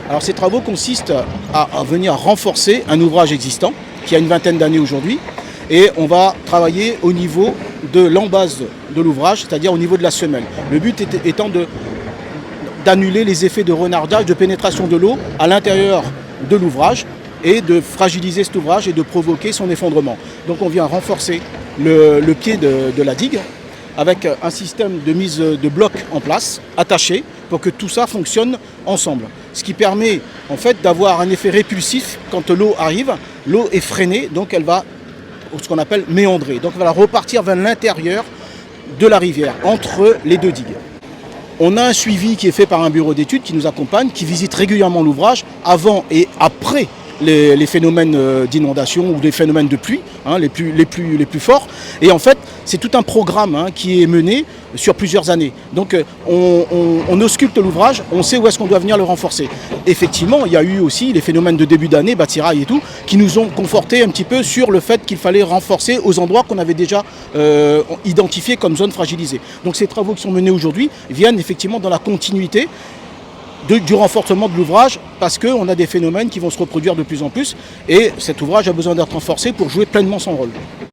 Alors ces travaux consistent à venir renforcer un ouvrage existant qui a une vingtaine d'années aujourd'hui, et on va travailler au niveau de l'embase de l'ouvrage, c'est-à-dire au niveau de la semelle. Le but étant d'annuler les effets de renardage, de pénétration de l'eau à l'intérieur de l'ouvrage et de fragiliser cet ouvrage et de provoquer son effondrement. Donc on vient renforcer le pied de la digue avec un système de mise de blocs en place, attachés, pour que tout ça fonctionne ensemble. Ce qui permet en fait d'avoir un effet répulsif quand l'eau arrive. L'eau est freinée, donc elle va ce qu'on appelle méandrer. Donc elle va repartir vers l'intérieur de la rivière, entre les deux digues. On a un suivi qui est fait par un bureau d'études qui nous accompagne, qui visite régulièrement l'ouvrage avant et après les phénomènes d'inondation ou les phénomènes de pluie, les plus forts. Et en fait, c'est tout un programme qui est mené sur plusieurs années. Donc on ausculte l'ouvrage, on sait où est-ce qu'on doit venir le renforcer. Effectivement, il y a eu aussi les phénomènes de début d'année, bâtirail et tout, qui nous ont conforté un petit peu sur le fait qu'il fallait renforcer aux endroits qu'on avait déjà identifiés comme zones fragilisées. Donc ces travaux qui sont menés aujourd'hui viennent effectivement dans la continuité du renforcement de l'ouvrage, parce qu'on a des phénomènes qui vont se reproduire de plus en plus et cet ouvrage a besoin d'être renforcé pour jouer pleinement son rôle.